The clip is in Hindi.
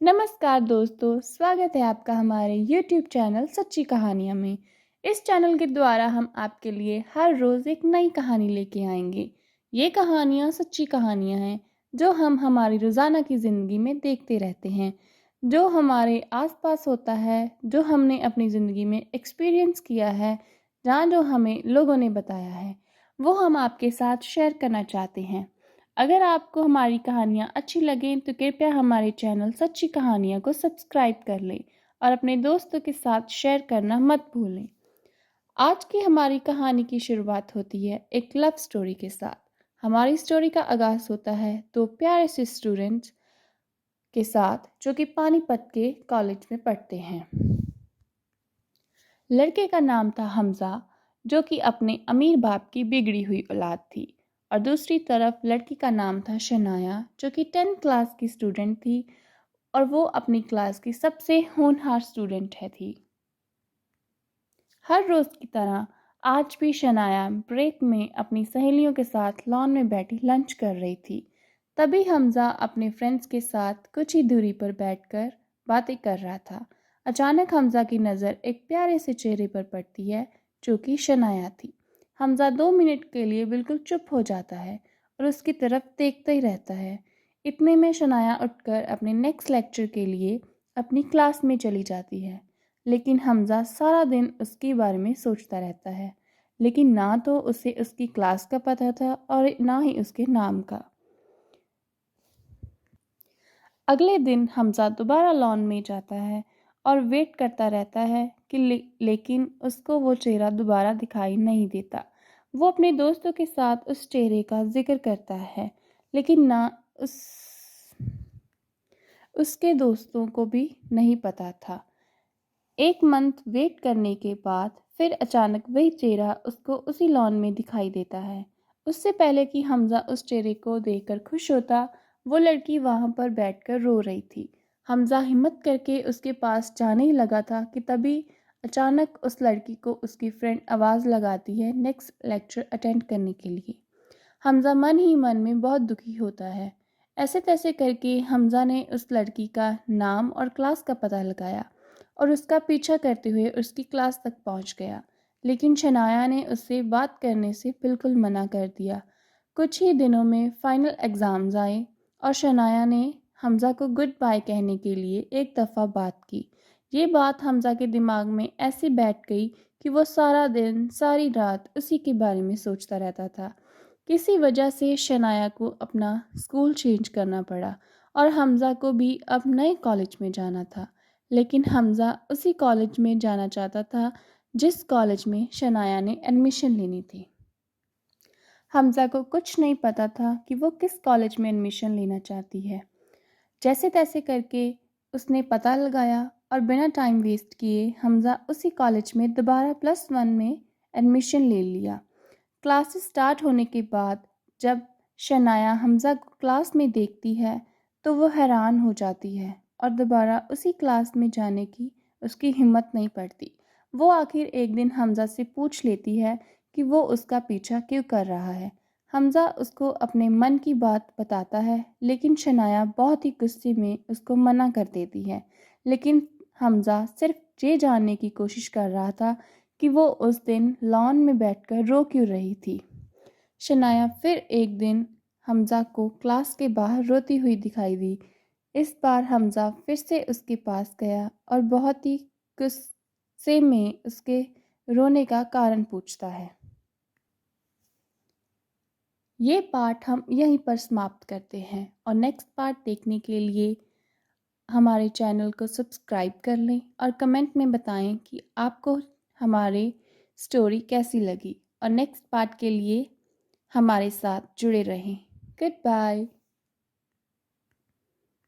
नमस्कार दोस्तों, स्वागत है आपका हमारे YouTube चैनल सच्ची कहानियाँ में। इस चैनल के द्वारा हम आपके लिए हर रोज़ एक नई कहानी लेके आएंगे। ये कहानियाँ सच्ची कहानियाँ हैं जो हम हमारी रोज़ाना की ज़िंदगी में देखते रहते हैं, जो हमारे आसपास होता है, जो हमने अपनी ज़िंदगी में एक्सपीरियंस किया है, जहाँ जो हमें लोगों ने बताया है, वो हम आपके साथ शेयर करना चाहते हैं। अगर आपको हमारी कहानियाँ अच्छी लगें तो कृपया हमारे चैनल सच्ची कहानियाँ को सब्सक्राइब कर लें और अपने दोस्तों के साथ शेयर करना मत भूलें। आज की हमारी कहानी की शुरुआत होती है एक लव स्टोरी के साथ। हमारी स्टोरी का आगाज़ होता है दो प्यारे से स्टूडेंट्स के साथ जो कि पानीपत के कॉलेज में पढ़ते हैं। लड़के का नाम था हमज़ा, जो कि अपने अमीर बाप की बिगड़ी हुई औलाद थी, और दूसरी तरफ लड़की का नाम था शनाया, जो कि 10th क्लास की स्टूडेंट थी और वो अपनी क्लास की सबसे होनहार स्टूडेंट है थी। हर रोज़ की तरह आज भी शनाया ब्रेक में अपनी सहेलियों के साथ लॉन में बैठी लंच कर रही थी। तभी हमज़ा अपने फ्रेंड्स के साथ कुछ ही दूरी पर बैठकर बातें कर रहा था। अचानक हमज़ा की नज़र एक प्यारे से चेहरे पर पड़ती है जो कि शनाया थी। हमज़ा 2 मिनट के लिए बिल्कुल चुप हो जाता है और उसकी तरफ देखता ही रहता है। इतने में शनाया उठकर अपने नेक्स्ट लेक्चर के लिए अपनी क्लास में चली जाती है। लेकिन हमज़ा सारा दिन उसके बारे में सोचता रहता है, लेकिन ना तो उसे उसकी क्लास का पता था और ना ही उसके नाम का। अगले दिन हमज़ा दोबारा लॉन में जाता है और वेट करता रहता है कि लेकिन उसको वो चेहरा दोबारा दिखाई नहीं देता। वो अपने दोस्तों के साथ उस चेहरे का जिक्र करता है, लेकिन ना उस उसके दोस्तों को भी नहीं पता था। 1 मंथ वेट करने के बाद फिर अचानक वही चेहरा उसको उसी लॉन में दिखाई देता है। उससे पहले कि हमज़ा उस चेहरे को देखकर खुश होता, वो लड़की वहाँ पर बैठकर रो रही थी। हमज़ा हिम्मत करके उसके पास जाने ही लगा था कि तभी अचानक उस लड़की को उसकी फ्रेंड आवाज़ लगाती है नेक्स्ट लेक्चर अटेंड करने के लिए। हमज़ा मन ही मन में बहुत दुखी होता है। ऐसे तैसे करके हमज़ा ने उस लड़की का नाम और क्लास का पता लगाया और उसका पीछा करते हुए उसकी क्लास तक पहुंच गया। लेकिन शनाया ने उससे बात करने से बिल्कुल मना कर दिया। कुछ ही दिनों में फाइनल एग्ज़ाम्स आए और शनाया ने हमज़ा को गुड बाय कहने के लिए एक दफ़ा बात की। ये बात हमज़ा के दिमाग में ऐसे बैठ गई कि वो सारा दिन सारी रात उसी के बारे में सोचता रहता था। किसी वजह से शनाया को अपना स्कूल चेंज करना पड़ा और हमज़ा को भी अब नए कॉलेज में जाना था। लेकिन हमज़ा उसी कॉलेज में जाना चाहता था जिस कॉलेज में शनाया ने एडमिशन लेनी थी। हमज़ा को कुछ नहीं पता था कि वो किस कॉलेज में एडमिशन लेना चाहती है। जैसे तैसे करके उसने पता लगाया और बिना टाइम वेस्ट किए हमज़ा उसी कॉलेज में दोबारा +1 में एडमिशन ले लिया। क्लासेस स्टार्ट होने के बाद जब शनाया हमज़ा को क्लास में देखती है तो वो हैरान हो जाती है और दोबारा उसी क्लास में जाने की उसकी हिम्मत नहीं पड़ती। वो आखिर एक दिन हमज़ा से पूछ लेती है कि वो उसका पीछा क्यों कर रहा है। हमज़ा उसको अपने मन की बात बताता है, लेकिन शनाया बहुत ही गुस्से में उसको मना कर देती है। लेकिन हमज़ा सिर्फ ये जानने की कोशिश कर रहा था कि वो उस दिन लॉन में बैठकर रो क्यों रही थी। शनाया फिर एक दिन हमज़ा को क्लास के बाहर रोती हुई दिखाई दी। इस बार हमज़ा फिर से उसके पास गया और बहुत ही गुस्से में उसके रोने का कारण पूछता है। ये पार्ट हम यहीं पर समाप्त करते हैं और नेक्स्ट पार्ट देखने के लिए हमारे चैनल को सब्सक्राइब कर लें और कमेंट में बताएं कि आपको हमारे स्टोरी कैसी लगी, और नेक्स्ट पार्ट के लिए हमारे साथ जुड़े रहें। Good bye.